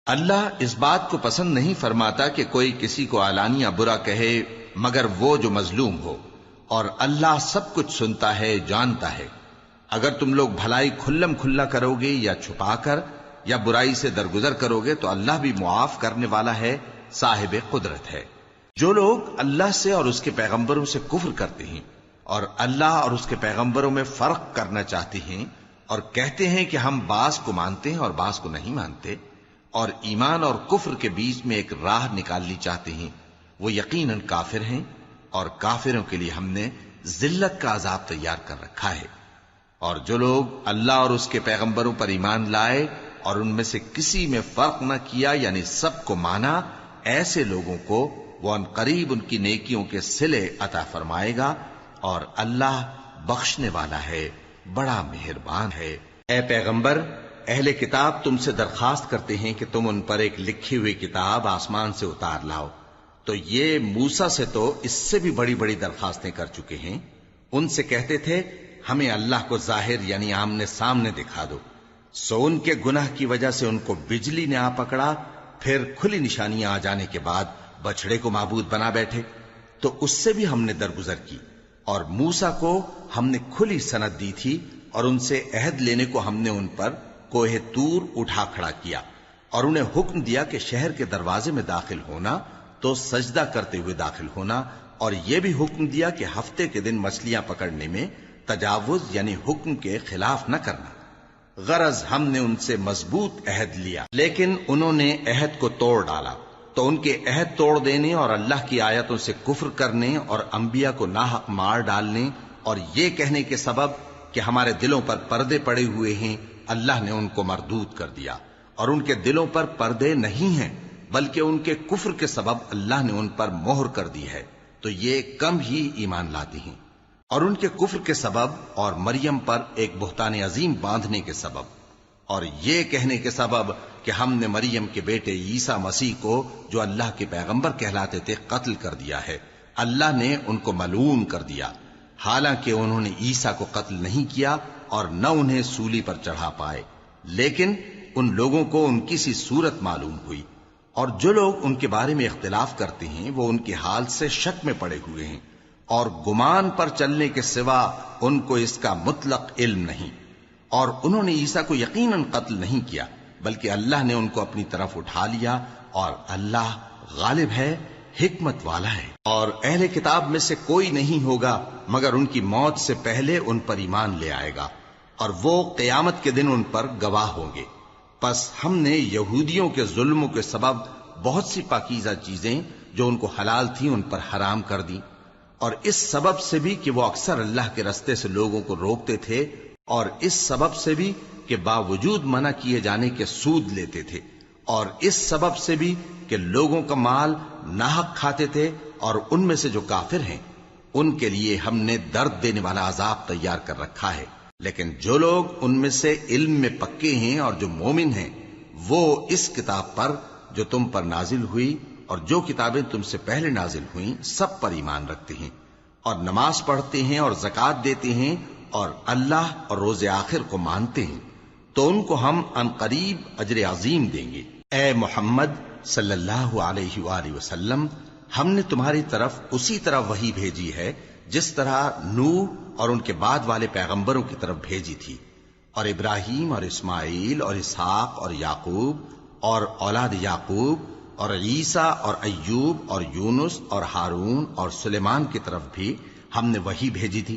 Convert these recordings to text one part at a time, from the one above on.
اللہ اس بات کو پسند نہیں فرماتا کہ کوئی کسی کو علانیہ برا کہے مگر وہ جو مظلوم ہو، اور اللہ سب کچھ سنتا ہے، جانتا ہے۔ اگر تم لوگ بھلائی کھلم کھلا کرو گے یا چھپا کر یا برائی سے درگزر کرو گے تو اللہ بھی معاف کرنے والا ہے، صاحب قدرت ہے۔ جو لوگ اللہ سے اور اس کے پیغمبروں سے کفر کرتے ہیں اور اللہ اور اس کے پیغمبروں میں فرق کرنا چاہتے ہیں اور کہتے ہیں کہ ہم بعض کو مانتے ہیں اور بعض کو نہیں مانتے، اور ایمان اور کفر کے بیچ میں ایک راہ نکالنی چاہتے ہیں، وہ یقیناً کافر ہیں، اور کافروں کے لیے ہم نے ذلت کا عذاب تیار کر رکھا ہے۔ اور جو لوگ اللہ اور اس کے پیغمبروں پر ایمان لائے اور ان میں سے کسی میں فرق نہ کیا، یعنی سب کو مانا، ایسے لوگوں کو وہ ان قریب ان کی نیکیوں کے صلے عطا فرمائے گا، اور اللہ بخشنے والا ہے، بڑا مہربان ہے۔ اے پیغمبر، اہل کتاب تم سے درخواست کرتے ہیں کہ تم ان پر ایک لکھی ہوئی کتاب آسمان سے اتار لاؤ، تو یہ موسیٰ سے تو اس سے بھی بڑی بڑی درخواستیں کر چکے ہیں۔ ان سے کہتے تھے ہمیں اللہ کو ظاہر یعنی آمنے سامنے دکھا دو، سو ان کے گناہ کی وجہ سے ان کو بجلی نے آ پکڑا، پھر کھلی نشانیاں آ جانے کے بعد بچڑے کو معبود بنا بیٹھے، تو اس سے بھی ہم نے درگزر کی۔ اور موسیٰ کو ہم نے کھلی سند دی تھی، اور ان سے عہد لینے کو ہم نے ان پر کوہ طور اٹھا کھڑا کیا، اور انہیں حکم دیا کہ شہر کے دروازے میں داخل ہونا تو سجدہ کرتے ہوئے داخل ہونا، اور یہ بھی حکم دیا کہ ہفتے کے دن مچھلیاں پکڑنے میں تجاوز یعنی حکم کے خلاف نہ کرنا۔ غرض ہم نے ان سے مضبوط عہد لیا، لیکن انہوں نے عہد کو توڑ ڈالا، تو ان کے عہد توڑ دینے اور اللہ کی آیتوں سے کفر کرنے اور انبیاء کو ناحق مار ڈالنے اور یہ کہنے کے سبب کہ ہمارے دلوں پر پردے پڑے ہوئے ہیں، اللہ نے ان کو مردود کر دیا۔ اور ان کے دلوں پر پردے نہیں ہیں، بلکہ ان کے کفر کے سبب اللہ نے ان پر مہر کر دی ہے، تو یہ کم ہی ایمان لاتے ہیں۔ اور ان کے کفر کے سبب اور مریم پر ایک بہتان عظیم باندھنے کے سبب اور یہ کہنے کے سبب کہ ہم نے مریم کے بیٹے عیسیٰ مسیح کو جو اللہ کے پیغمبر کہلاتے تھے قتل کر دیا ہے، اللہ نے ان کو ملعون کر دیا، حالانکہ انہوں نے عیسیٰ کو قتل نہیں کیا اور نہ انہیں سولی پر چڑھا پائے، لیکن ان لوگوں کو ان کی سی صورت معلوم ہوئی۔ اور جو لوگ ان کے بارے میں اختلاف کرتے ہیں وہ ان کے حال سے شک میں پڑے ہوئے ہیں، اور گمان پر چلنے کے سوا ان کو اس کا مطلق علم نہیں۔ اور انہوں نے عیسیٰ کو یقیناً قتل نہیں کیا، بلکہ اللہ نے ان کو اپنی طرف اٹھا لیا، اور اللہ غالب ہے، حکمت والا ہے۔ اور اہل کتاب میں سے کوئی نہیں ہوگا مگر ان کی موت سے پہلے ان پر ایمان لے آئے گا، اور وہ قیامت کے دن ان پر گواہ ہوں گے۔ پس ہم نے یہودیوں کے ظلموں کے سبب بہت سی پاکیزہ چیزیں جو ان کو حلال تھیں ان پر حرام کر دیں، اور اس سبب سے بھی کہ وہ اکثر اللہ کے رستے سے لوگوں کو روکتے تھے، اور اس سبب سے بھی کہ باوجود منع کیے جانے کے سود لیتے تھے، اور اس سبب سے بھی کہ لوگوں کا مال ناحق کھاتے تھے، اور ان میں سے جو کافر ہیں ان کے لیے ہم نے درد دینے والا عذاب تیار کر رکھا ہے۔ لیکن جو لوگ ان میں سے علم میں پکے ہیں اور جو مومن ہیں وہ اس کتاب پر جو تم پر نازل ہوئی اور جو کتابیں تم سے پہلے نازل ہوئیں سب پر ایمان رکھتے ہیں، اور نماز پڑھتے ہیں اور زکوٰۃ دیتے ہیں اور اللہ اور روز آخر کو مانتے ہیں، تو ان کو ہم عنقریب اجر عظیم دیں گے۔ اے محمد صلی اللہ علیہ وآلہ وسلم، ہم نے تمہاری طرف اسی طرح وحی بھیجی ہے جس طرح نوح اور ان کے بعد والے پیغمبروں کی طرف بھیجی تھی، اور ابراہیم اور اسماعیل اور اسحاق اور یعقوب اور اولاد یعقوب اور عیسیٰ اور ایوب اور یونس اور ہارون اور سلیمان کی طرف بھی ہم نے وحی بھیجی تھی،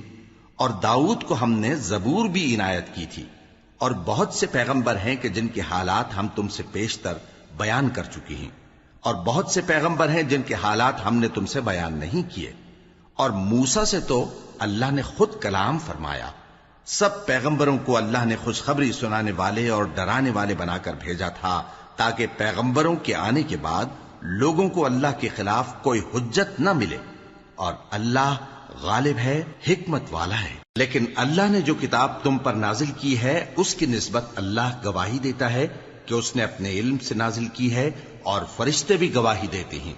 اور داؤد کو ہم نے زبور بھی عنایت کی تھی، اور بہت سے پیغمبر ہیں کہ جن کے حالات ہم تم سے پیشتر بیان کر چکے ہیں، اور بہت سے پیغمبر ہیں جن کے حالات ہم نے تم سے بیان نہیں کیے، اور موسیٰ سے تو اللہ نے خود کلام فرمایا۔ سب پیغمبروں کو اللہ نے خوشخبری سنانے والے اور ڈرانے والے بنا کر بھیجا تھا تاکہ پیغمبروں کے آنے کے بعد لوگوں کو اللہ کے خلاف کوئی حجت نہ ملے، اور اللہ غالب ہے، حکمت والا ہے۔ لیکن اللہ نے جو کتاب تم پر نازل کی ہے اس کی نسبت اللہ گواہی دیتا ہے کہ اس نے اپنے علم سے نازل کی ہے، اور فرشتے بھی گواہی دیتے ہیں،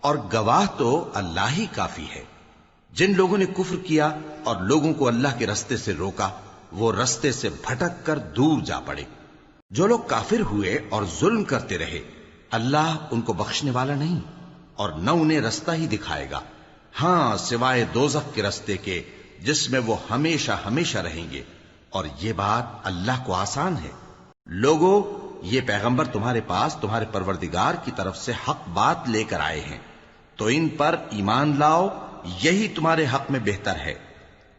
اور گواہ تو اللہ ہی کافی ہے۔ جن لوگوں نے کفر کیا اور لوگوں کو اللہ کے رستے سے روکا وہ رستے سے بھٹک کر دور جا پڑے۔ جو لوگ کافر ہوئے اور ظلم کرتے رہے اللہ ان کو بخشنے والا نہیں اور نہ انہیں رستہ ہی دکھائے گا، ہاں سوائے دوزخ کے رستے کے جس میں وہ ہمیشہ ہمیشہ رہیں گے، اور یہ بات اللہ کو آسان ہے۔ لوگو، یہ پیغمبر تمہارے پاس تمہارے پروردگار کی طرف سے حق بات لے کر آئے ہیں، تو ان پر ایمان لاؤ، یہی تمہارے حق میں بہتر ہے،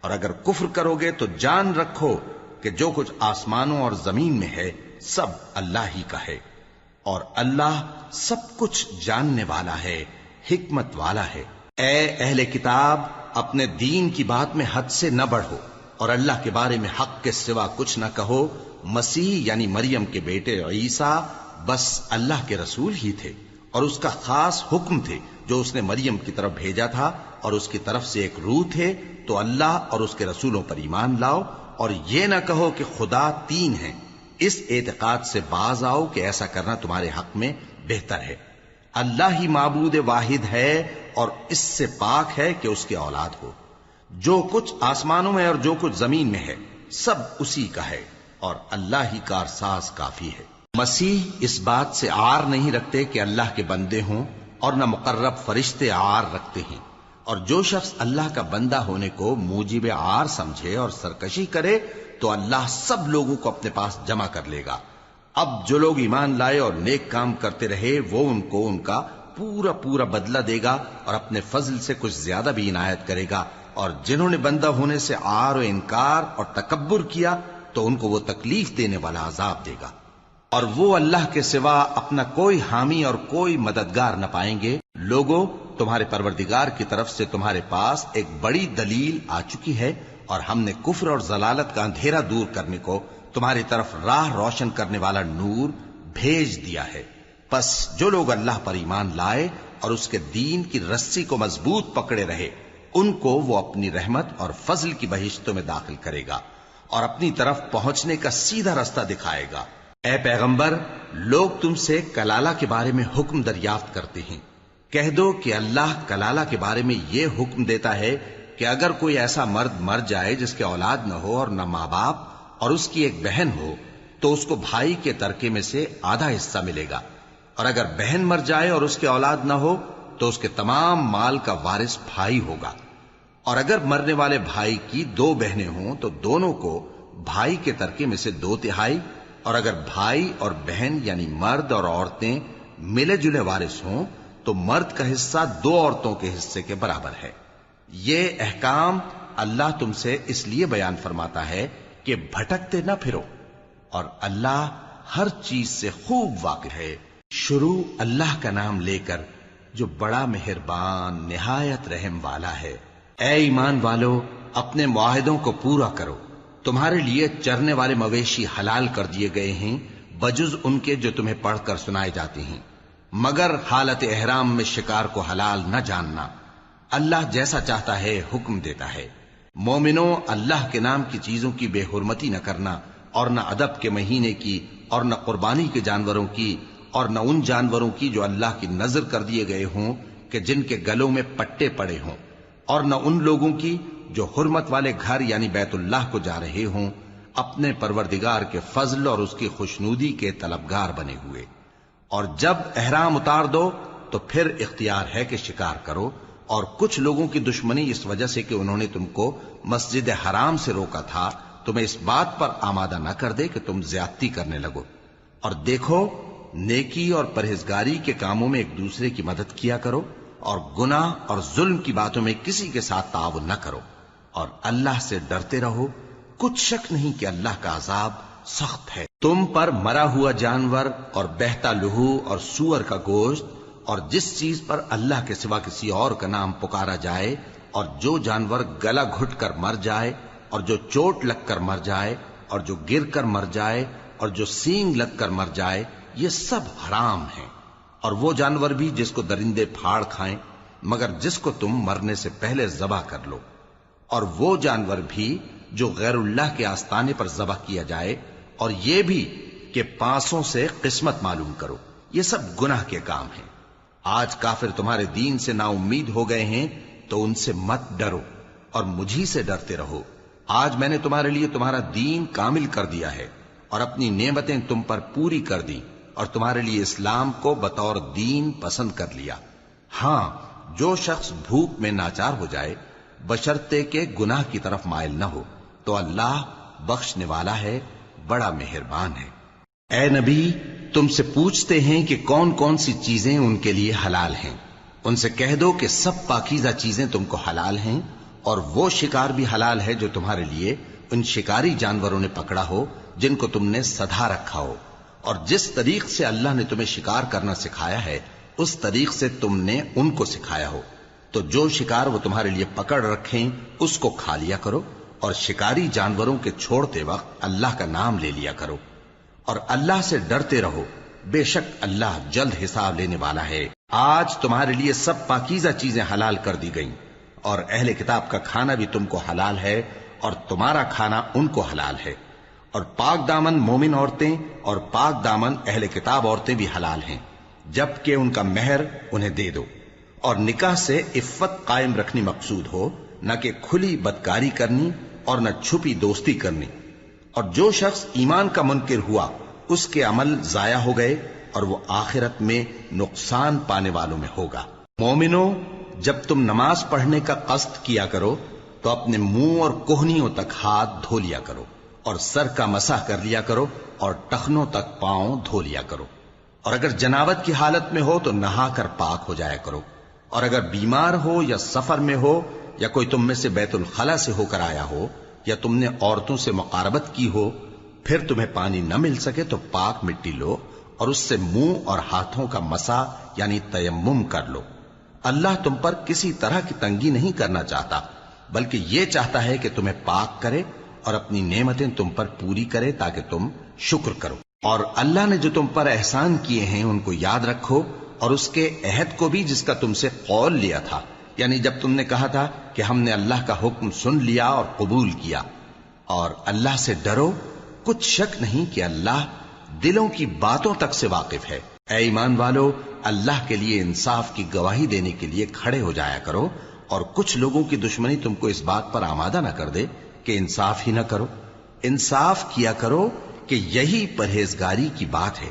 اور اگر کفر کرو گے تو جان رکھو کہ جو کچھ آسمانوں اور زمین میں ہے سب اللہ ہی کا ہے، اور اللہ سب کچھ جاننے والا ہے، حکمت والا ہے۔ اے اہل کتاب، اپنے دین کی بات میں حد سے نہ بڑھو اور اللہ کے بارے میں حق کے سوا کچھ نہ کہو۔ مسیح یعنی مریم کے بیٹے عیسیٰ بس اللہ کے رسول ہی تھے اور اس کا خاص حکم تھے جو اس نے مریم کی طرف بھیجا تھا، اور اس کی طرف سے ایک روح تھے، تو اللہ اور اس کے رسولوں پر ایمان لاؤ، اور یہ نہ کہو کہ خدا تین ہیں۔ اس اعتقاد سے باز آؤ کہ ایسا کرنا تمہارے حق میں بہتر ہے۔ اللہ ہی معبود واحد ہے اور اس سے پاک ہے کہ اس کی اولاد ہو۔ جو کچھ آسمانوں میں اور جو کچھ زمین میں ہے سب اسی کا ہے، اور اللہ ہی کارساز کافی ہے۔ مسیح اس بات سے عار نہیں رکھتے کہ اللہ کے بندے ہوں، اور نہ مقرب فرشتے عار رکھتے ہیں، اور جو شخص اللہ کا بندہ ہونے کو موجب عار سمجھے اور سرکشی کرے تو اللہ سب لوگوں کو اپنے پاس جمع کر لے گا۔ اب جو لوگ ایمان لائے اور نیک کام کرتے رہے وہ ان کو ان کا پورا پورا بدلہ دے گا اور اپنے فضل سے کچھ زیادہ بھی عنایت کرے گا، اور جنہوں نے بندہ ہونے سے عار و انکار اور تکبر کیا تو ان کو وہ تکلیف دینے والا عذاب دے گا، اور وہ اللہ کے سوا اپنا کوئی حامی اور کوئی مددگار نہ پائیں گے۔ لوگوں، تمہارے پروردگار کی طرف سے تمہارے پاس ایک بڑی دلیل آ چکی ہے، اور ہم نے کفر اور ضلالت کا اندھیرا دور کرنے کو تمہاری طرف راہ روشن کرنے والا نور بھیج دیا ہے۔ پس جو لوگ اللہ پر ایمان لائے اور اس کے دین کی رسی کو مضبوط پکڑے رہے ان کو وہ اپنی رحمت اور فضل کی بہشتوں میں داخل کرے گا اور اپنی طرف پہنچنے کا سیدھا رستہ دکھائے گا۔ اے پیغمبر، لوگ تم سے کلالہ کے بارے میں حکم دریافت کرتے ہیں، کہہ دو کہ اللہ کلالہ کے بارے میں یہ حکم دیتا ہے کہ اگر کوئی ایسا مرد مر جائے جس کے اولاد نہ ہو اور نہ ماں باپ اور اس کی ایک بہن ہو تو اس کو بھائی کے ترکے میں سے آدھا حصہ ملے گا، اور اگر بہن مر جائے اور اس کے اولاد نہ ہو تو اس کے تمام مال کا وارث بھائی ہوگا، اور اگر مرنے والے بھائی کی دو بہنیں ہوں تو دونوں کو بھائی کے ترکے میں سے 2/3، اور اگر بھائی اور بہن یعنی مرد اور عورتیں ملے جلے وارث ہوں تو مرد کا حصہ 2 عورتوں کے حصے کے برابر ہے۔ یہ احکام اللہ تم سے اس لیے بیان فرماتا ہے کہ بھٹکتے نہ پھرو، اور اللہ ہر چیز سے خوب واقف ہے۔ شروع اللہ کا نام لے کر جو بڑا مہربان نہایت رحم والا ہے۔ اے ایمان والو، اپنے معاہدوں کو پورا کرو۔ تمہارے لیے چرنے والے مویشی حلال کر دیے گئے ہیں بجز ان کے جو تمہیں پڑھ کر سنائے جاتے ہیں، مگر حالت احرام میں شکار کو حلال نہ جاننا۔ اللہ جیسا چاہتا ہے حکم دیتا ہے۔ مومنوں، اللہ کے نام کی چیزوں کی بے حرمتی نہ کرنا، اور نہ ادب کے مہینے کی، اور نہ قربانی کے جانوروں کی، اور نہ ان جانوروں کی جو اللہ کی نذر کر دیے گئے ہوں کہ جن کے گلوں میں پٹے پڑے ہوں، اور نہ ان لوگوں کی جو حرمت والے گھر یعنی بیت اللہ کو جا رہے ہوں اپنے پروردگار کے فضل اور اس کی خوشنودی کے طلبگار بنے ہوئے۔ اور جب احرام اتار دو تو پھر اختیار ہے کہ شکار کرو، اور کچھ لوگوں کی دشمنی اس وجہ سے کہ انہوں نے تم کو مسجد حرام سے روکا تھا تمہیں اس بات پر آمادہ نہ کر دے کہ تم زیادتی کرنے لگو۔ اور دیکھو، نیکی اور پرہیزگاری کے کاموں میں ایک دوسرے کی مدد کیا کرو، اور گناہ اور ظلم کی باتوں میں کسی کے ساتھ تعاون نہ کرو، اور اللہ سے ڈرتے رہو۔ کچھ شک نہیں کہ اللہ کا عذاب سخت ہے۔ تم پر مرا ہوا جانور اور بہتا لہو اور سور کا گوشت اور جس چیز پر اللہ کے سوا کسی اور کا نام پکارا جائے، اور جو جانور گلا گھٹ کر مر جائے، اور جو چوٹ لگ کر مر جائے، اور جو گر کر مر جائے، اور جو سینگ لگ کر مر جائے، یہ سب حرام ہیں۔ اور وہ جانور بھی جس کو درندے پھاڑ کھائیں، مگر جس کو تم مرنے سے پہلے ذبح کر لو، اور وہ جانور بھی جو غیر اللہ کے آستانے پر ذبح کیا جائے، اور یہ بھی کہ پانسوں سے قسمت معلوم کرو، یہ سب گناہ کے کام ہیں۔ آج کافر تمہارے دین سے نا امید ہو گئے ہیں تو ان سے مت ڈرو اور مجھی سے ڈرتے رہو۔ آج میں نے تمہارے لیے تمہارا دین کامل کر دیا ہے، اور اپنی نعمتیں تم پر پوری کر دی اور تمہارے لیے اسلام کو بطور دین پسند کر لیا۔ ہاں، جو شخص بھوک میں ناچار ہو جائے بشرطے کہ گناہ کی طرف مائل نہ ہو تو اللہ بخشنے والا ہے، بڑا مہربان ہے۔ اے نبی، تم سے پوچھتے ہیں کہ کون کون سی چیزیں ان کے لیے حلال ہیں۔ ان سے کہہ دو کہ سب پاکیزہ چیزیں تم کو حلال ہیں، اور وہ شکار بھی حلال ہے جو تمہارے لیے ان شکاری جانوروں نے پکڑا ہو جن کو تم نے سدھا رکھا ہو، اور جس طریق سے اللہ نے تمہیں شکار کرنا سکھایا ہے اس طریق سے تم نے ان کو سکھایا ہو، تو جو شکار وہ تمہارے لیے پکڑ رکھیں اس کو کھا لیا کرو، اور شکاری جانوروں کے چھوڑتے وقت اللہ کا نام لے لیا کرو، اور اللہ سے ڈرتے رہو، بے شک اللہ جلد حساب لینے والا ہے۔ آج تمہارے لیے سب پاکیزہ چیزیں حلال کر دی گئیں، اور اہل کتاب کا کھانا بھی تم کو حلال ہے اور تمہارا کھانا ان کو حلال ہے، اور پاک دامن مومن عورتیں اور پاک دامن اہل کتاب عورتیں بھی حلال ہیں، جبکہ ان کا مہر انہیں دے دو، اور نکاح سے عفت قائم رکھنی مقصود ہو، نہ کہ کھلی بدکاری کرنی اور نہ چھپی دوستی کرنی۔ اور جو شخص ایمان کا منکر ہوا اس کے عمل ضائع ہو گئے اور وہ آخرت میں نقصان پانے والوں میں ہوگا۔ مومنو، جب تم نماز پڑھنے کا قصد کیا کرو تو اپنے منہ اور کوہنیوں تک ہاتھ دھو لیا کرو، اور سر کا مسح کر لیا کرو، اور ٹخنوں تک پاؤں دھو لیا کرو، اور اگر جنابت کی حالت میں ہو تو نہا کر پاک ہو جایا کرو، اور اگر بیمار ہو یا سفر میں ہو یا کوئی تم میں سے بیت الخلا سے ہو کر آیا ہو یا تم نے عورتوں سے مقاربت کی ہو، پھر تمہیں پانی نہ مل سکے تو پاک مٹی لو اور اس سے منہ اور ہاتھوں کا مسح یعنی تیمم کر لو۔ اللہ تم پر کسی طرح کی تنگی نہیں کرنا چاہتا، بلکہ یہ چاہتا ہے کہ تمہیں پاک کرے اور اپنی نعمتیں تم پر پوری کرے تاکہ تم شکر کرو۔ اور اللہ نے جو تم پر احسان کیے ہیں ان کو یاد رکھو، اور اس کے عہد کو بھی جس کا تم سے قول لیا تھا، یعنی جب تم نے کہا تھا کہ ہم نے اللہ کا حکم سن لیا اور قبول کیا۔ اور اللہ سے ڈرو، کچھ شک نہیں کہ اللہ دلوں کی باتوں تک سے واقف ہے۔ اے ایمان والو، اللہ کے لیے انصاف کی گواہی دینے کے لیے کھڑے ہو جایا کرو، اور کچھ لوگوں کی دشمنی تم کو اس بات پر آمادہ نہ کر دے کہ انصاف ہی نہ کرو۔ انصاف کیا کرو کہ یہی پرہیزگاری کی بات ہے،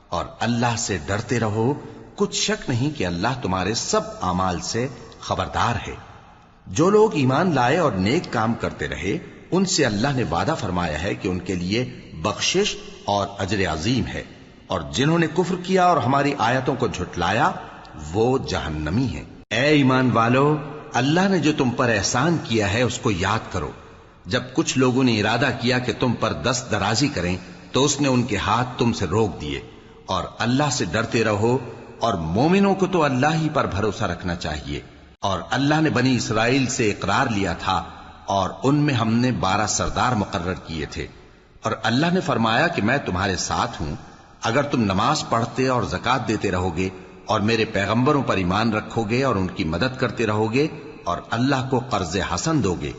اور اللہ سے ڈرتے رہو، کچھ شک نہیں کہ اللہ تمہارے سب اعمال سے خبردار ہے۔ جو لوگ ایمان لائے اور نیک کام کرتے رہے ان سے اللہ نے وعدہ فرمایا ہے کہ ان کے لیے بخشش اور اجر عظیم ہے، اور جنہوں نے کفر کیا اور ہماری آیتوں کو جھٹلایا وہ جہنمی ہیں۔ اے ایمان والو، اللہ نے جو تم پر احسان کیا ہے اس کو یاد کرو۔ جب کچھ لوگوں نے ارادہ کیا کہ تم پر دست درازی کریں تو اس نے ان کے ہاتھ تم سے روک دیے، اور اللہ سے ڈرتے رہو، اور مومنوں کو تو اللہ ہی پر بھروسہ رکھنا چاہیے۔ اور اللہ نے بنی اسرائیل سے اقرار لیا تھا اور ان میں ہم نے 12 سردار مقرر کیے تھے، اور اللہ نے فرمایا کہ میں تمہارے ساتھ ہوں، اگر تم نماز پڑھتے اور زکوٰۃ دیتے رہو گے اور میرے پیغمبروں پر ایمان رکھو گے اور ان کی مدد کرتے رہو گے اور اللہ کو قرض حسن دو گے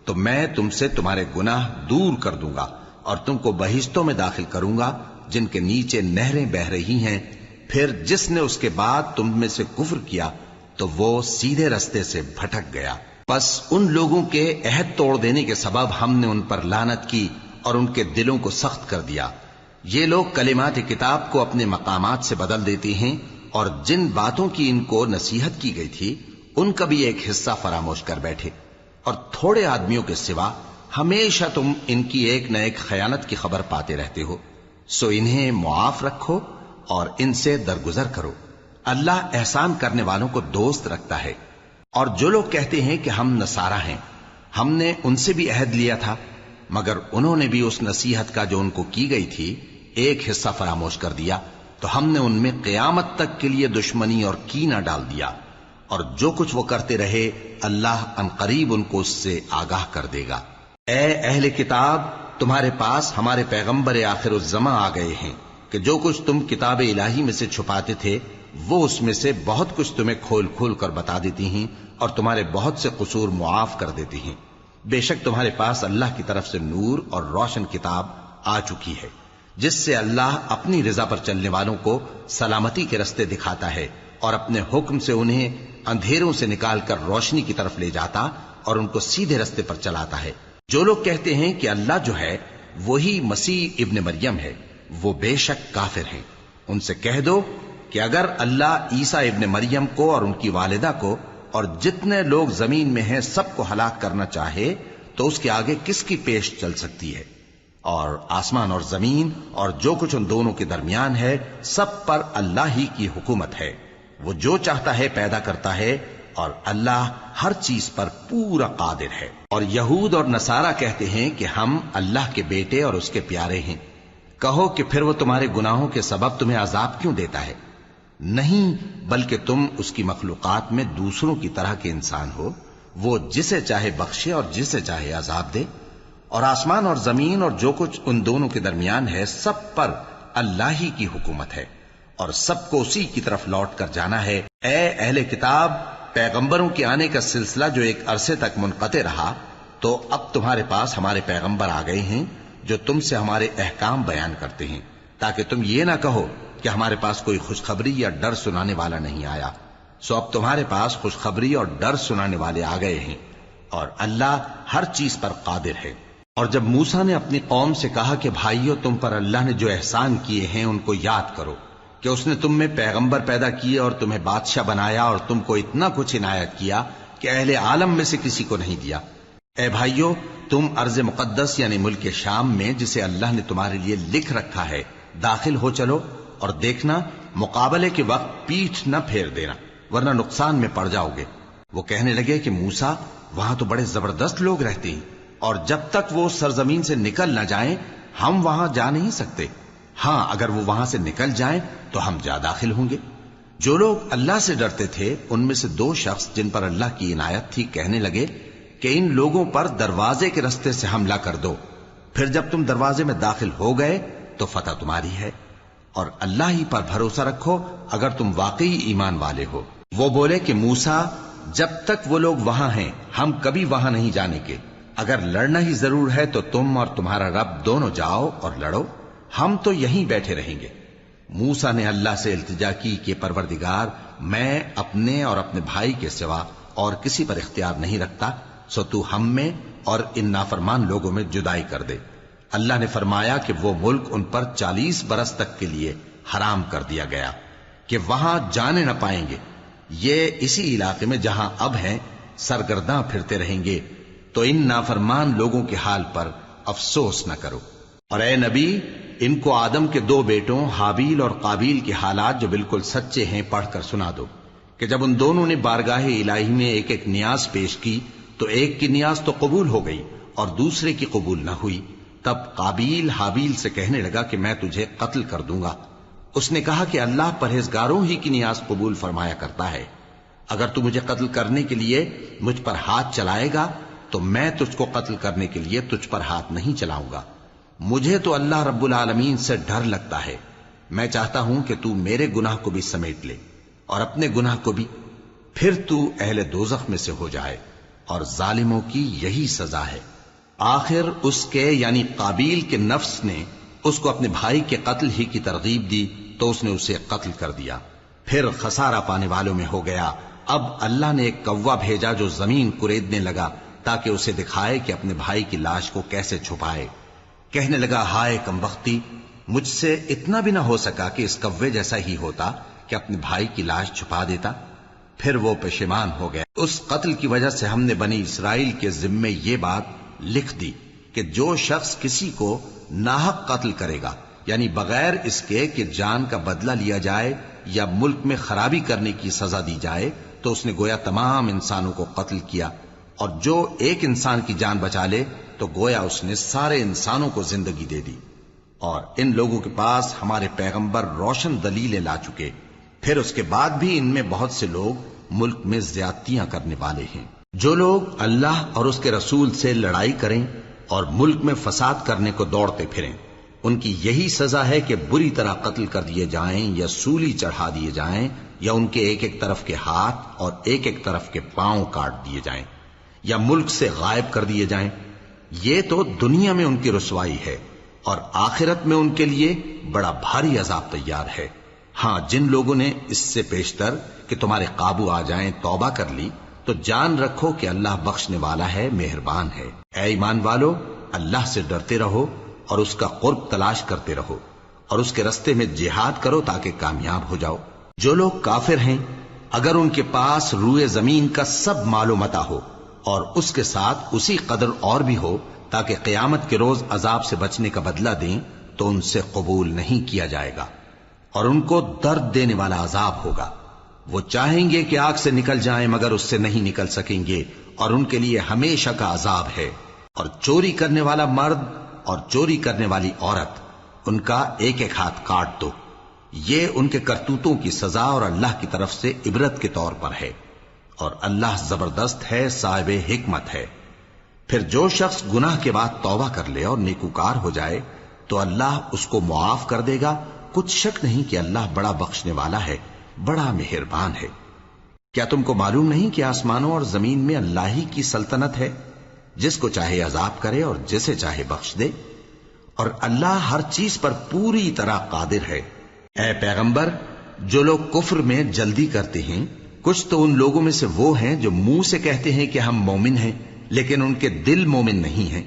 تو میں تم سے تمہارے گناہ دور کر دوں گا اور تم کو بہشتوں میں داخل کروں گا جن کے نیچے نہریں بہ رہی ہیں۔ پھر جس نے اس کے بعد تم میں سے کفر کیا تو وہ سیدھے رستے سے بھٹک گیا۔ پس ان لوگوں کے عہد توڑ دینے کے سبب ہم نے ان پر لعنت کی اور ان کے دلوں کو سخت کر دیا۔ یہ لوگ کلمات کتاب کو اپنے مقامات سے بدل دیتے ہیں، اور جن باتوں کی ان کو نصیحت کی گئی تھی ان کا بھی ایک حصہ فراموش کر بیٹھے، اور تھوڑے آدمیوں کے سوا ہمیشہ تم ان کی ایک نہ ایک خیانت کی خبر پاتے رہتے ہو، سو انہیں معاف رکھو اور ان سے درگزر کرو۔ اللہ احسان کرنے والوں کو دوست رکھتا ہے۔ اور جو لوگ کہتے ہیں کہ ہم نصارہ ہیں، ہم نے ان سے بھی عہد لیا تھا، مگر انہوں نے بھی اس نصیحت کا جو ان کو کی گئی تھی ایک حصہ فراموش کر دیا، تو ہم نے ان میں قیامت تک کے لیے دشمنی اور کینہ ڈال دیا، اور جو کچھ وہ کرتے رہے اللہ عنقریب ان کو اس سے آگاہ کر دے گا۔ اے اہل کتاب، تمہارے پاس ہمارے پیغمبر آخر الزماں آ گئے ہیں کہ جو کچھ تم کتاب الہی میں سے چھپاتے تھے وہ اس میں سے بہت کچھ تمہیں کھول کھول کر بتا دیتی ہیں اور تمہارے بہت سے قصور معاف کر دیتی ہیں۔ بے شک تمہارے پاس اللہ کی طرف سے نور اور روشن کتاب آ چکی ہے، جس سے اللہ اپنی رضا پر چلنے والوں کو سلامتی کے رستے دکھاتا ہے اور اپنے حکم سے انہیں اندھیروں سے نکال کر روشنی کی طرف لے جاتا اور ان کو سیدھے رستے پر چلاتا ہے۔ جو لوگ کہتے ہیں کہ اللہ جو ہے وہی مسیح ابن مریم ہے، وہ بے شک کافر ہیں۔ ان سے کہہ دو کہ اگر اللہ عیسیٰ ابن مریم کو اور ان کی والدہ کو اور جتنے لوگ زمین میں ہیں سب کو ہلاک کرنا چاہے تو اس کے آگے کس کی پیش چل سکتی ہے؟ اور آسمان اور زمین اور جو کچھ ان دونوں کے درمیان ہے سب پر اللہ ہی کی حکومت ہے۔ وہ جو چاہتا ہے پیدا کرتا ہے، اور اللہ ہر چیز پر پورا قادر ہے۔ اور یہود اور نصارہ کہتے ہیں کہ ہم اللہ کے بیٹے اور اس کے پیارے ہیں۔ کہو کہ پھر وہ تمہارے گناہوں کے سبب تمہیں عذاب کیوں دیتا ہے؟ نہیں، بلکہ تم اس کی مخلوقات میں دوسروں کی طرح کے انسان ہو، وہ جسے چاہے بخشے اور جسے چاہے عذاب دے۔ اور آسمان اور زمین اور جو کچھ ان دونوں کے درمیان ہے سب پر اللہ ہی کی حکومت ہے، اور سب کو اسی کی طرف لوٹ کر جانا ہے۔ اے اہل کتاب، پیغمبروں کے آنے کا سلسلہ جو ایک عرصے تک منقطع رہا، تو اب تمہارے پاس ہمارے پیغمبر آ گئے ہیں جو تم سے ہمارے احکام بیان کرتے ہیں، تاکہ تم یہ نہ کہو کہ ہمارے پاس کوئی خوشخبری یا ڈر سنانے والا نہیں آیا۔ سو اب تمہارے پاس خوشخبری اور ڈر سنانے والے آ گئے ہیں، اور اللہ ہر چیز پر قادر ہے۔ اور جب موسیٰ نے اپنی قوم سے کہا کہ بھائیو، تم پر اللہ نے جو احسان کیے ہیں ان کو یاد کرو، کہ اس نے تم میں پیغمبر پیدا کیے اور تمہیں بادشاہ بنایا اور تم کو اتنا کچھ عنایت کیا کہ اہل عالم میں سے کسی کو نہیں دیا۔ اے بھائیو، تم ارض مقدس یعنی ملک شام میں، جسے اللہ نے تمہارے لیے لکھ رکھا ہے، داخل ہو چلو، اور دیکھنا مقابلے کے وقت پیٹھ نہ پھیر دینا، ورنہ نقصان میں پڑ جاؤ گے۔ وہ کہنے لگے کہ موسیٰ، وہاں تو بڑے زبردست لوگ رہتے ہیں، اور جب تک وہ سرزمین سے نکل نہ جائیں ہم وہاں جا نہیں سکتے۔ ہاں، اگر وہ وہاں سے نکل جائیں تو ہم جا داخل ہوں گے۔ جو لوگ اللہ سے ڈرتے تھے ان میں سے دو شخص جن پر اللہ کی عنایت تھی کہنے لگے کہ ان لوگوں پر دروازے کے رستے سے حملہ کر دو، پھر جب تم دروازے میں داخل ہو گئے تو فتح تمہاری ہے، اور اللہ ہی پر بھروسہ رکھو اگر تم واقعی ایمان والے ہو۔ وہ بولے کہ موسیٰ، جب تک وہ لوگ وہاں ہیں ہم کبھی وہاں نہیں جانے کے، اگر لڑنا ہی ضرور ہے تو تم اور تمہارا رب دونوں جاؤ اور لڑو، ہم تو یہیں بیٹھے رہیں گے۔ موسیٰ نے اللہ سے التجا کی کہ پروردگار، میں اپنے اور اپنے بھائی کے سوا اور کسی پر اختیار نہیں رکھتا، سو تو ہم میں اور ان نافرمان لوگوں میں جدائی کر دے۔ اللہ نے فرمایا کہ وہ ملک ان پر 40 برس تک کے لیے حرام کر دیا گیا کہ وہاں جانے نہ پائیں گے۔ یہ اسی علاقے میں جہاں اب ہیں سرگرداں پھرتے رہیں گے، تو ان نافرمان لوگوں کے حال پر افسوس نہ کرو۔ اور اے نبی، ان کو آدم کے 2 بیٹوں حابیل اور قابیل کے حالات جو بالکل سچے ہیں پڑھ کر سنا دو، کہ جب ان دونوں نے بارگاہ الہی میں ایک ایک نیاز پیش کی تو ایک کی نیاز تو قبول ہو گئی اور دوسرے کی قبول نہ ہوئی۔ تب قابیل حابیل سے کہنے لگا کہ میں تجھے قتل کر دوں گا۔ اس نے کہا کہ اللہ پرہیزگاروں ہی کی نیاز قبول فرمایا کرتا ہے، اگر تو مجھے قتل کرنے کے لیے مجھ پر ہاتھ چلائے گا تو میں تجھ کو قتل کرنے کے لیے تجھ پر ہاتھ نہیں چلاؤں گا۔ مجھے تو اللہ رب العالمین سے ڈر لگتا ہے، میں چاہتا ہوں کہ تو میرے گناہ کو بھی سمیٹ لے اور اپنے گناہ کو بھی، پھر تو اہل دوزخ میں سے ہو جائے، اور ظالموں کی یہی سزا ہے۔ آخر اس کے یعنی قابیل کے نفس نے اس کو اپنے بھائی کے قتل ہی کی ترغیب دی تو اس نے اسے قتل کر دیا، پھر خسارہ پانے والوں میں ہو گیا۔ اب اللہ نے ایک کوا بھیجا جو زمین کریدنے لگا تاکہ اسے دکھائے کہ اپنے بھائی کی لاش کو کیسے چھپائے۔ کہنے لگا، ہائے کمبختی، مجھ سے اتنا بھی نہ ہو سکا کہ اس کوے جیسا ہی ہوتا کہ اپنے بھائی کی لاش چھپا دیتا۔ پھر وہ پشیمان ہو گیا۔ اس قتل کی وجہ سے ہم نے بنی اسرائیل کے ذمے یہ بات لکھ دی کہ جو شخص کسی کو ناحق قتل کرے گا، یعنی بغیر اس کے کہ جان کا بدلہ لیا جائے یا ملک میں خرابی کرنے کی سزا دی جائے، تو اس نے گویا تمام انسانوں کو قتل کیا، اور جو ایک انسان کی جان بچا لے تو گویا اس نے سارے انسانوں کو زندگی دے دی۔ اور ان لوگوں کے پاس ہمارے پیغمبر روشن دلیلیں لا چکے، پھر اس کے بعد بھی ان میں بہت سے لوگ ملک میں زیادتیاں کرنے والے ہیں۔ جو لوگ اللہ اور اس کے رسول سے لڑائی کریں اور ملک میں فساد کرنے کو دوڑتے پھریں، ان کی یہی سزا ہے کہ بری طرح قتل کر دیے جائیں یا سولی چڑھا دیے جائیں، یا ان کے ایک ایک طرف کے ہاتھ اور ایک ایک طرف کے پاؤں کاٹ دیے جائیں، یا ملک سے غائب کر دیے جائیں۔ یہ تو دنیا میں ان کی رسوائی ہے، اور آخرت میں ان کے لیے بڑا بھاری عذاب تیار ہے۔ ہاں، جن لوگوں نے اس سے پیشتر کہ تمہارے قابو آ جائیں توبہ کر لی تو جان رکھو کہ اللہ بخشنے والا ہے، مہربان ہے۔ اے ایمان والو، اللہ سے ڈرتے رہو اور اس کا قرب تلاش کرتے رہو اور اس کے رستے میں جہاد کرو تاکہ کامیاب ہو جاؤ۔ جو لوگ کافر ہیں اگر ان کے پاس روئے زمین کا سب مال و متاع ہو اور اس کے ساتھ اسی قدر اور بھی ہو تاکہ قیامت کے روز عذاب سے بچنے کا بدلہ دیں تو ان سے قبول نہیں کیا جائے گا اور ان کو درد دینے والا عذاب ہوگا۔ وہ چاہیں گے کہ آگ سے نکل جائیں مگر اس سے نہیں نکل سکیں گے اور ان کے لیے ہمیشہ کا عذاب ہے۔ اور چوری کرنے والا مرد اور چوری کرنے والی عورت ان کا ایک ایک ہاتھ کاٹ دو، یہ ان کے کرتوتوں کی سزا اور اللہ کی طرف سے عبرت کے طور پر ہے، اور اللہ زبردست ہے، صاحب حکمت ہے۔ پھر جو شخص گناہ کے بعد توبہ کر لے اور نیکوکار ہو جائے تو اللہ اس کو معاف کر دے گا، کچھ شک نہیں کہ اللہ بڑا بخشنے والا ہے، بڑا مہربان ہے۔ کیا تم کو معلوم نہیں کہ آسمانوں اور زمین میں اللہ ہی کی سلطنت ہے، جس کو چاہے عذاب کرے اور جسے چاہے بخش دے، اور اللہ ہر چیز پر پوری طرح قادر ہے۔ اے پیغمبر، جو لوگ کفر میں جلدی کرتے ہیں کچھ تو ان لوگوں میں سے وہ ہیں جو منہ سے کہتے ہیں کہ ہم مومن ہیں لیکن ان کے دل مومن نہیں ہیں،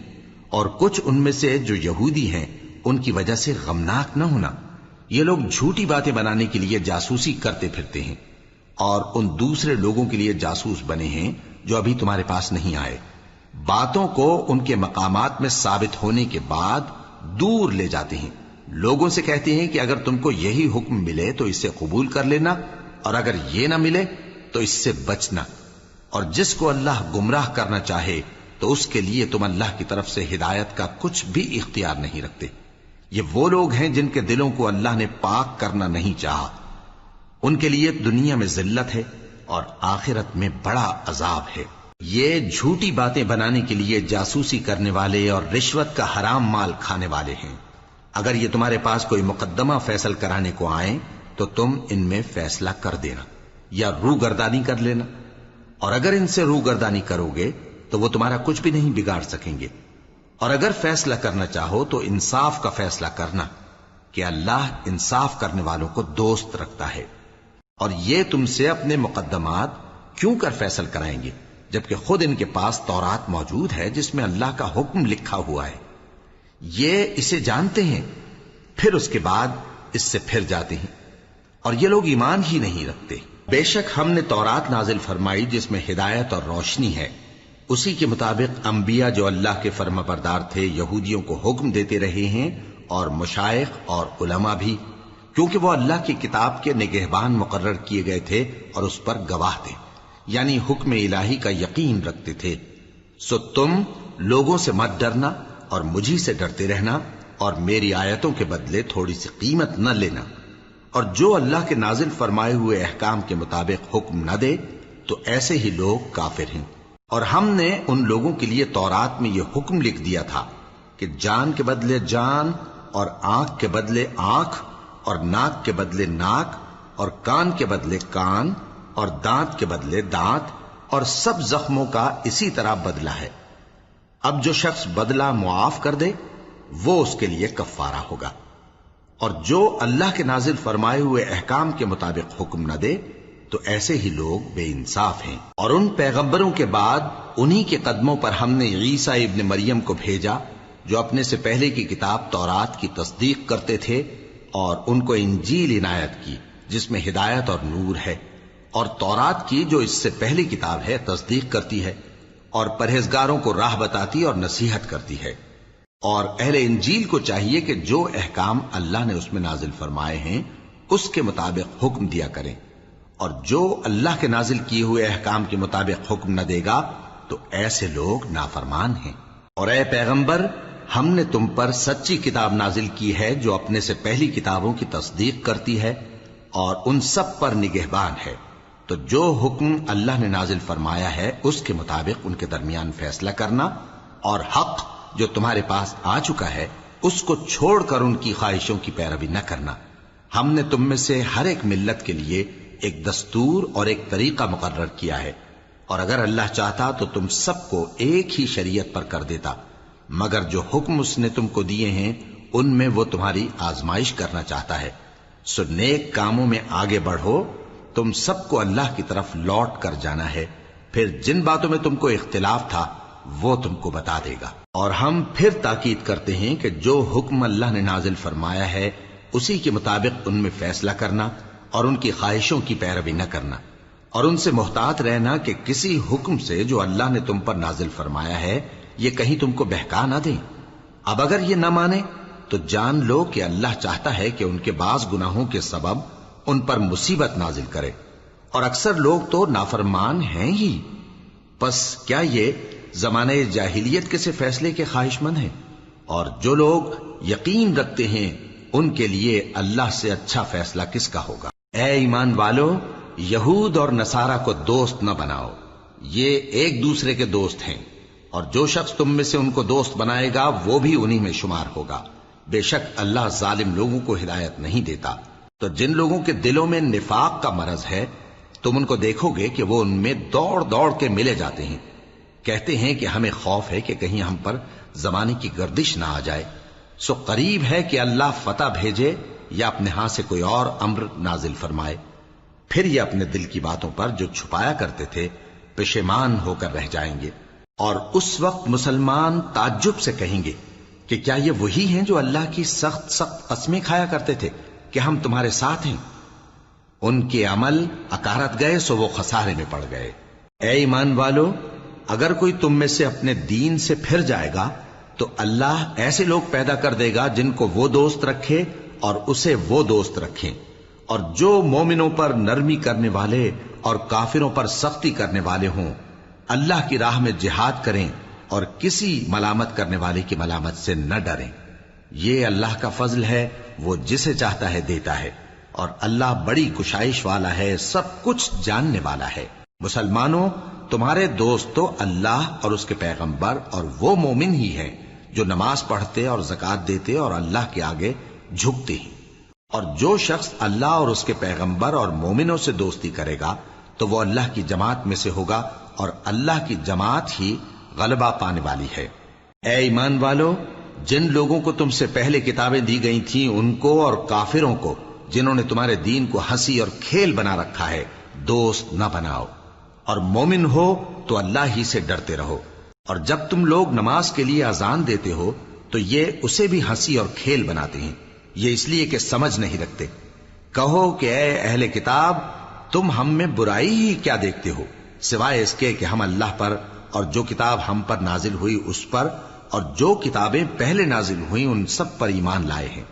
اور کچھ ان میں سے جو یہودی ہیں ان کی وجہ سے غمناک نہ ہونا۔ یہ لوگ جھوٹی باتیں بنانے کے لیے جاسوسی کرتے پھرتے ہیں اور ان دوسرے لوگوں کے لیے جاسوس بنے ہیں جو ابھی تمہارے پاس نہیں آئے، باتوں کو ان کے مقامات میں ثابت ہونے کے بعد دور لے جاتے ہیں، لوگوں سے کہتے ہیں کہ اگر تم کو یہی حکم ملے تو اسے قبول کر لینا اور اگر یہ نہ ملے تو اس سے بچنا، اور جس کو اللہ گمراہ کرنا چاہے تو اس کے لیے تم اللہ کی طرف سے ہدایت کا کچھ بھی اختیار نہیں رکھتے۔ یہ وہ لوگ ہیں جن کے دلوں کو اللہ نے پاک کرنا نہیں چاہا، ان کے لیے دنیا میں ذلت ہے اور آخرت میں بڑا عذاب ہے۔ یہ جھوٹی باتیں بنانے کے لیے جاسوسی کرنے والے اور رشوت کا حرام مال کھانے والے ہیں۔ اگر یہ تمہارے پاس کوئی مقدمہ فیصل کرانے کو آئیں تو تم ان میں فیصلہ کر دینا یا روگردانی کر لینا، اور اگر ان سے روگردانی کرو گے تو وہ تمہارا کچھ بھی نہیں بگاڑ سکیں گے، اور اگر فیصلہ کرنا چاہو تو انصاف کا فیصلہ کرنا کہ اللہ انصاف کرنے والوں کو دوست رکھتا ہے۔ اور یہ تم سے اپنے مقدمات کیوں کر فیصل کرائیں گے جبکہ خود ان کے پاس تورات موجود ہے جس میں اللہ کا حکم لکھا ہوا ہے، یہ اسے جانتے ہیں پھر اس کے بعد اس سے پھر جاتے ہیں، اور یہ لوگ ایمان ہی نہیں رکھتے۔ بے شک ہم نے تورات نازل فرمائی جس میں ہدایت اور روشنی ہے، اسی کے مطابق انبیاء جو اللہ کے فرما بردار تھے یہودیوں کو حکم دیتے رہے ہیں، اور مشائخ اور علماء بھی، کیونکہ وہ اللہ کی کتاب کے نگہبان مقرر کیے گئے تھے اور اس پر گواہ تھے، یعنی حکم الہی کا یقین رکھتے تھے۔ سو تم لوگوں سے مت ڈرنا اور مجھی سے ڈرتے رہنا، اور میری آیتوں کے بدلے تھوڑی سی قیمت نہ لینا، اور جو اللہ کے نازل فرمائے ہوئے احکام کے مطابق حکم نہ دے تو ایسے ہی لوگ کافر ہیں۔ اور ہم نے ان لوگوں کے لیے تورات میں یہ حکم لکھ دیا تھا کہ جان کے بدلے جان، اور آنکھ کے بدلے آنکھ، اور ناک کے بدلے ناک، اور کان کے بدلے کان، اور دانت کے بدلے دانت، اور سب زخموں کا اسی طرح بدلہ ہے۔ اب جو شخص بدلہ معاف کر دے وہ اس کے لیے کفارہ ہوگا، اور جو اللہ کے نازل فرمائے ہوئے احکام کے مطابق حکم نہ دے تو ایسے ہی لوگ بے انصاف ہیں۔ اور ان پیغمبروں کے بعد انہی کے قدموں پر ہم نے عیسیٰ ابن مریم کو بھیجا جو اپنے سے پہلے کی کتاب تورات کی تصدیق کرتے تھے، اور ان کو انجیل عنایت کی جس میں ہدایت اور نور ہے، اور تورات کی جو اس سے پہلی کتاب ہے تصدیق کرتی ہے اور پرہیزگاروں کو راہ بتاتی اور نصیحت کرتی ہے۔ اور اہل انجیل کو چاہیے کہ جو احکام اللہ نے اس میں نازل فرمائے ہیں اس کے مطابق حکم دیا کریں، اور جو اللہ کے نازل کیے ہوئے احکام کے مطابق حکم نہ دے گا تو ایسے لوگ نافرمان ہیں۔ اور اے پیغمبر، ہم نے تم پر سچی کتاب نازل کی ہے جو اپنے سے پہلی کتابوں کی تصدیق کرتی ہے اور ان سب پر نگہبان ہے، تو جو حکم اللہ نے نازل فرمایا ہے اس کے مطابق ان کے درمیان فیصلہ کرنا، اور حق جو تمہارے پاس آ چکا ہے اس کو چھوڑ کر ان کی خواہشوں کی پیروی نہ کرنا۔ ہم نے تم میں سے ہر ایک ملت کے لیے ایک دستور اور ایک طریقہ مقرر کیا ہے، اور اگر اللہ چاہتا تو تم سب کو ایک ہی شریعت پر کر دیتا، مگر جو حکم اس نے تم کو دیے ہیں ان میں وہ تمہاری آزمائش کرنا چاہتا ہے۔ سو نیک کاموں میں آگے بڑھو، تم سب کو اللہ کی طرف لوٹ کر جانا ہے۔ پھر جن باتوں میں تم کو اختلاف تھا وہ تم کو بتا دے گا۔ اور ہم پھر تاکید کرتے ہیں کہ جو حکم اللہ نے نازل فرمایا ہے اسی کے مطابق ان میں فیصلہ کرنا اور ان کی خواہشوں کی پیروی نہ کرنا، اور ان سے محتاط رہنا کہ کسی حکم سے جو اللہ نے تم پر نازل فرمایا ہے یہ کہیں تم کو بہکا نہ دیں۔ اب اگر یہ نہ مانے تو جان لو کہ اللہ چاہتا ہے کہ ان کے بعض گناہوں کے سبب ان پر مصیبت نازل کرے، اور اکثر لوگ تو نافرمان ہیں ہی۔ پس کیا یہ زمانہ جاہلیت کے سے فیصلے کے خواہش مند ہیں؟ اور جو لوگ یقین رکھتے ہیں ان کے لیے اللہ سے اچھا فیصلہ کس کا ہوگا؟ اے ایمان والو، یہود اور نصارہ کو دوست نہ بناؤ، یہ ایک دوسرے کے دوست ہیں، اور جو شخص تم میں سے ان کو دوست بنائے گا وہ بھی انہی میں شمار ہوگا۔ بے شک اللہ ظالم لوگوں کو ہدایت نہیں دیتا۔ تو جن لوگوں کے دلوں میں نفاق کا مرض ہے تم ان کو دیکھو گے کہ وہ ان میں دوڑ دوڑ کے ملے جاتے ہیں، کہتے ہیں کہ ہمیں خوف ہے کہ کہیں ہم پر زمانے کی گردش نہ آ جائے، سو قریب ہے کہ اللہ فتح بھیجے یا اپنے ہاں سے کوئی اور امر نازل فرمائے، پھر یہ اپنے دل کی باتوں پر جو چھپایا کرتے تھے پشیمان ہو کر رہ جائیں گے۔ اور اس وقت مسلمان تعجب سے کہیں گے کہ کیا یہ وہی ہیں جو اللہ کی سخت سخت قسمیں کھایا کرتے تھے کہ ہم تمہارے ساتھ ہیں؟ ان کے عمل اکارت گئے سو وہ خسارے میں پڑ گئے۔ اے ایمان والو، اگر کوئی تم میں سے اپنے دین سے پھر جائے گا تو اللہ ایسے لوگ پیدا کر دے گا جن کو وہ دوست رکھے اور اسے وہ دوست رکھیں، اور جو مومنوں پر نرمی کرنے والے اور کافروں پر سختی کرنے والے ہوں، اللہ کی راہ میں جہاد کریں اور کسی ملامت کرنے والے کی ملامت سے نہ ڈریں۔ یہ اللہ کا فضل ہے، وہ جسے چاہتا ہے دیتا ہے، اور اللہ بڑی کشائش والا ہے، سب کچھ جاننے والا ہے۔ مسلمانوں، تمہارے دوست تو اللہ اور اس کے پیغمبر اور وہ مومن ہی ہیں جو نماز پڑھتے اور زکوٰۃ دیتے اور اللہ کے آگے جھکتے ہیں۔ اور جو شخص اللہ اور اس کے پیغمبر اور مومنوں سے دوستی کرے گا تو وہ اللہ کی جماعت میں سے ہوگا، اور اللہ کی جماعت ہی غلبہ پانے والی ہے۔ اے ایمان والو، جن لوگوں کو تم سے پہلے کتابیں دی گئی تھیں ان کو اور کافروں کو جنہوں نے تمہارے دین کو ہنسی اور کھیل بنا رکھا ہے دوست نہ بناؤ، اور مومن ہو تو اللہ ہی سے ڈرتے رہو۔ اور جب تم لوگ نماز کے لیے اذان دیتے ہو تو یہ اسے بھی ہنسی اور کھیل بناتے ہیں، یہ اس لیے کہ سمجھ نہیں رکھتے۔ کہو کہ اے اہل کتاب، تم ہم میں برائی ہی کیا دیکھتے ہو، سوائے اس کے کہ ہم اللہ پر اور جو کتاب ہم پر نازل ہوئی اس پر اور جو کتابیں پہلے نازل ہوئیں ان سب پر ایمان لائے ہیں،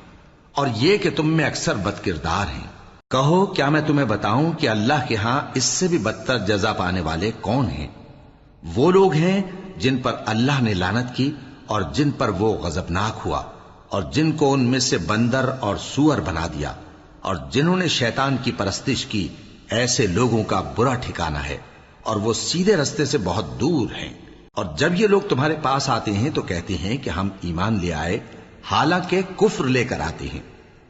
اور یہ کہ تم میں اکثر بد کردار ہیں۔ کہو کیا میں تمہیں بتاؤں کہ اللہ کے ہاں اس سے بھی بدتر جزا پانے والے کون ہیں؟ وہ لوگ ہیں جن پر اللہ نے لعنت کی اور جن پر وہ غضبناک ہوا، اور جن کو ان میں سے بندر اور سور بنا دیا، اور جنہوں نے شیطان کی پرستش کی، ایسے لوگوں کا برا ٹھکانہ ہے، اور وہ سیدھے رستے سے بہت دور ہیں۔ اور جب یہ لوگ تمہارے پاس آتے ہیں تو کہتے ہیں کہ ہم ایمان لے آئے، حالانکہ کفر لے کر آتے ہیں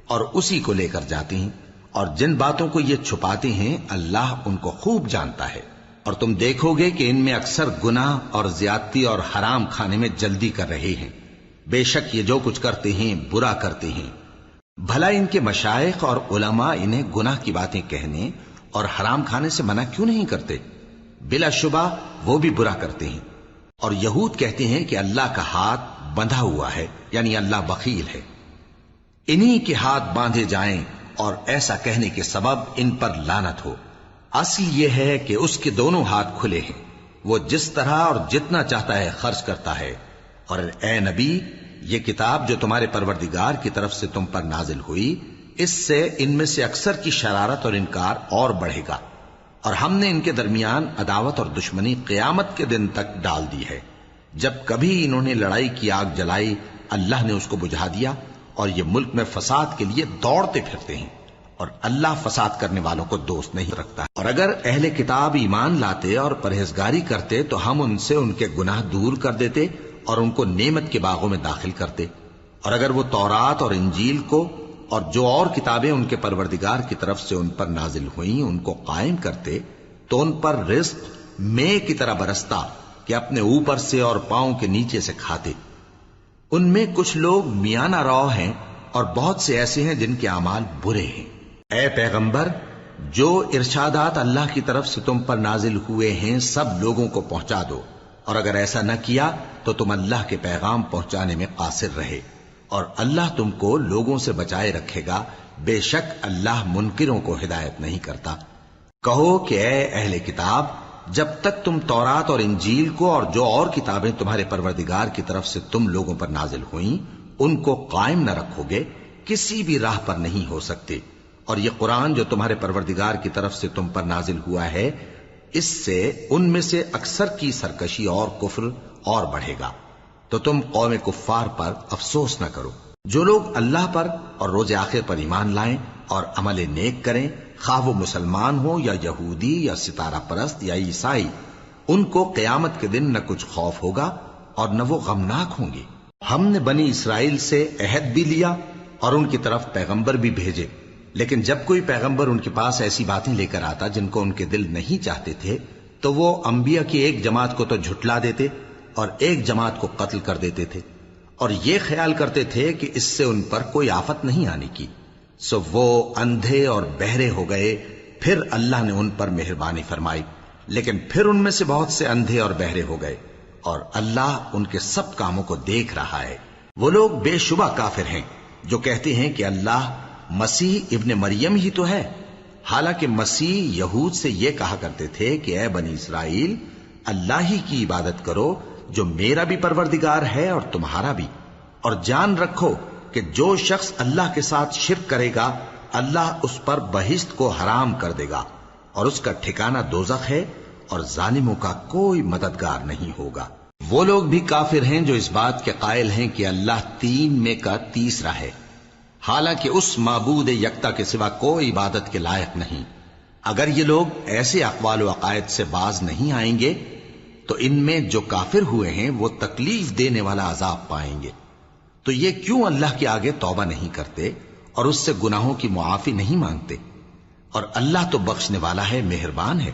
اور اسی کو لے کر جاتے ہیں، اور جن باتوں کو یہ چھپاتے ہیں اللہ ان کو خوب جانتا ہے۔ اور تم دیکھو گے کہ ان میں اکثر گناہ اور زیادتی اور حرام کھانے میں جلدی کر رہے ہیں، بے شک یہ جو کچھ کرتے ہیں برا کرتے ہیں۔ بھلا ان کے مشائخ اور علماء انہیں گناہ کی باتیں کہنے اور حرام کھانے سے منع کیوں نہیں کرتے؟ بلا شبہ وہ بھی برا کرتے ہیں۔ اور یہود کہتے ہیں کہ اللہ کا ہاتھ بندھا ہوا ہے، یعنی اللہ بخیل ہے، انہی کے ہاتھ باندھے جائیں، اور ایسا کہنے کے سبب ان پر لعنت ہو۔ اصل یہ ہے کہ اس کے دونوں ہاتھ کھلے ہیں، وہ جس طرح اور جتنا چاہتا ہے خرچ کرتا ہے۔ اور اے نبی، یہ کتاب جو تمہارے پروردگار کی طرف سے تم پر نازل ہوئی، اس سے ان میں سے اکثر کی شرارت اور انکار اور بڑھے گا، اور ہم نے ان کے درمیان عداوت اور دشمنی قیامت کے دن تک ڈال دی ہے۔ جب کبھی انہوں نے لڑائی کی آگ جلائی اللہ نے اس کو بجھا دیا، اور یہ ملک میں فساد کے لیے دوڑتے پھرتے ہیں، اور اللہ فساد کرنے والوں کو دوست نہیں رکھتا۔ اور اگر اہل کتاب ایمان لاتے اور پرہیزگاری کرتے تو ہم ان سے ان کے گناہ دور کر دیتے اور ان کو نعمت کے باغوں میں داخل کرتے۔ اور اگر وہ تورات اور انجیل کو اور جو اور کتابیں ان کے پروردگار کی طرف سے ان پر نازل ہوئیں ان کو قائم کرتے تو ان پر رزق مے کی طرح برستا کہ اپنے اوپر سے اور پاؤں کے نیچے سے کھاتے۔ ان میں کچھ لوگ میانہ رو ہیں اور بہت سے ایسے ہیں جن کے اعمال برے ہیں۔ اے پیغمبر، جو ارشادات اللہ کی طرف سے تم پر نازل ہوئے ہیں سب لوگوں کو پہنچا دو، اور اگر ایسا نہ کیا تو تم اللہ کے پیغام پہنچانے میں قاصر رہے، اور اللہ تم کو لوگوں سے بچائے رکھے گا، بے شک اللہ منکروں کو ہدایت نہیں کرتا۔ کہو کہ اے اہل کتاب، جب تک تم تورات اور انجیل کو اور جو اور کتابیں تمہارے پروردگار کی طرف سے تم لوگوں پر نازل ہوئیں ان کو قائم نہ رکھو گے، کسی بھی راہ پر نہیں ہو سکتے۔ اور یہ قرآن جو تمہارے پروردگار کی طرف سے تم پر نازل ہوا ہے، اس سے ان میں سے اکثر کی سرکشی اور کفر اور بڑھے گا، تو تم قوم کفار پر افسوس نہ کرو۔ جو لوگ اللہ پر اور روز آخر پر ایمان لائیں اور عمل نیک کریں، خواہ وہ مسلمان ہو یا یہودی یا ستارہ پرست یا عیسائی، ان کو قیامت کے دن نہ کچھ خوف ہوگا اور نہ وہ غمناک ہوں گے۔ ہم نے بنی اسرائیل سے عہد بھی لیا اور ان کی طرف پیغمبر بھی بھیجے، لیکن جب کوئی پیغمبر ان کے پاس ایسی باتیں لے کر آتا جن کو ان کے دل نہیں چاہتے تھے تو وہ انبیاء کی ایک جماعت کو تو جھٹلا دیتے اور ایک جماعت کو قتل کر دیتے تھے، اور یہ خیال کرتے تھے کہ اس سے ان پر کوئی آفت نہیں آنے کی، سو وہ اندھے اور بہرے ہو گئے۔ پھر اللہ نے ان پر مہربانی فرمائی، لیکن پھر ان میں سے بہت سے اندھے اور بہرے ہو گئے، اور اللہ ان کے سب کاموں کو دیکھ رہا ہے۔ وہ لوگ بے شبہ کافر ہیں جو کہتے ہیں کہ اللہ مسیح ابن مریم ہی تو ہے، حالانکہ مسیح یہود سے یہ کہا کرتے تھے کہ اے بنی اسرائیل، اللہ ہی کی عبادت کرو جو میرا بھی پروردگار ہے اور تمہارا بھی، اور جان رکھو کہ جو شخص اللہ کے ساتھ شرک کرے گا اللہ اس پر بہشت کو حرام کر دے گا، اور اس کا ٹھکانہ دوزخ ہے، اور ظالموں کا کوئی مددگار نہیں ہوگا۔ وہ لوگ بھی کافر ہیں جو اس بات کے قائل ہیں کہ اللہ تین میں کا تیسرا ہے، حالانکہ اس معبود یکتا کے سوا کوئی عبادت کے لائق نہیں۔ اگر یہ لوگ ایسے اقوال و عقائد سے باز نہیں آئیں گے تو ان میں جو کافر ہوئے ہیں وہ تکلیف دینے والا عذاب پائیں گے۔ تو یہ کیوں اللہ کے آگے توبہ نہیں کرتے اور اس سے گناہوں کی معافی نہیں مانگتے؟ اور اللہ تو بخشنے والا ہے، مہربان ہے۔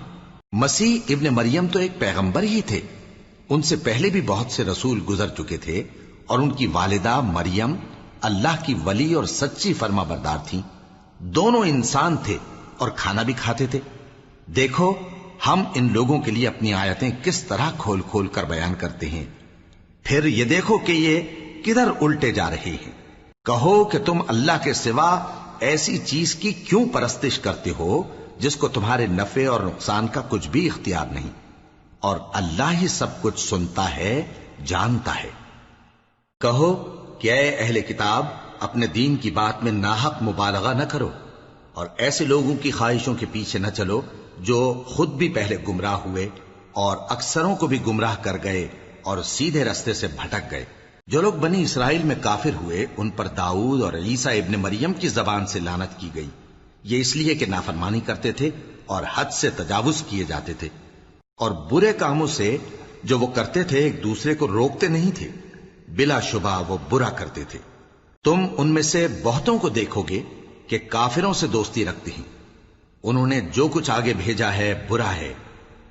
مسیح ابن مریم تو ایک پیغمبر ہی تھے، ان سے پہلے بھی بہت سے رسول گزر چکے تھے، اور ان کی والدہ مریم اللہ کی ولی اور سچی فرما بردار تھیں، دونوں انسان تھے اور کھانا بھی کھاتے تھے۔ دیکھو ہم ان لوگوں کے لیے اپنی آیتیں کس طرح کھول کھول کر بیان کرتے ہیں، پھر یہ دیکھو کہ یہ کدھر الٹے جا رہے ہیں۔ کہو کہ تم اللہ کے سوا ایسی چیز کی کیوں پرستش کرتے ہو جس کو تمہارے نفع اور نقصان کا کچھ بھی اختیار نہیں، اور اللہ ہی سب کچھ سنتا ہے، جانتا ہے۔ کہو کہ اے اہل کتاب، اپنے دین کی بات میں ناحق مبالغہ نہ کرو، اور ایسے لوگوں کی خواہشوں کے پیچھے نہ چلو جو خود بھی پہلے گمراہ ہوئے اور اکثروں کو بھی گمراہ کر گئے اور سیدھے رستے سے بھٹک گئے۔ جو لوگ بنی اسرائیل میں کافر ہوئے ان پر داؤد اور عیسیٰ ابن مریم کی زبان سے لعنت کی گئی، یہ اس لیے کہ نافرمانی کرتے تھے اور حد سے تجاوز کیے جاتے تھے، اور برے کاموں سے جو وہ کرتے تھے ایک دوسرے کو روکتے نہیں تھے، بلا شبہ وہ برا کرتے تھے۔ تم ان میں سے بہتوں کو دیکھو گے کہ کافروں سے دوستی رکھتے ہیں، انہوں نے جو کچھ آگے بھیجا ہے برا ہے،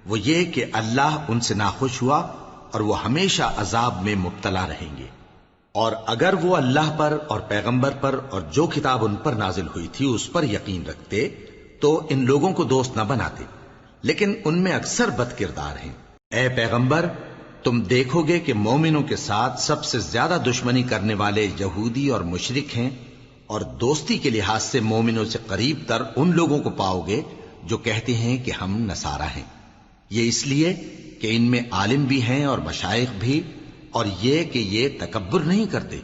وہ یہ کہ اللہ ان سے ناخوش ہوا اور وہ ہمیشہ عذاب میں مبتلا رہیں گے۔ اور اگر وہ اللہ پر اور پیغمبر پر اور جو کتاب ان پر نازل ہوئی تھی اس پر یقین رکھتے تو ان لوگوں کو دوست نہ بناتے، لیکن ان میں اکثر بد کردار ہیں۔ اے پیغمبر، تم دیکھو گے کہ مومنوں کے ساتھ سب سے زیادہ دشمنی کرنے والے یہودی اور مشرک ہیں، اور دوستی کے لحاظ سے مومنوں سے قریب تر ان لوگوں کو پاؤ گے جو کہتے ہیں کہ ہم نصارہ ہیں، یہ اس لیے کہ ان میں عالم بھی ہیں اور مشائخ بھی، اور یہ کہ یہ تکبر نہیں کرتے۔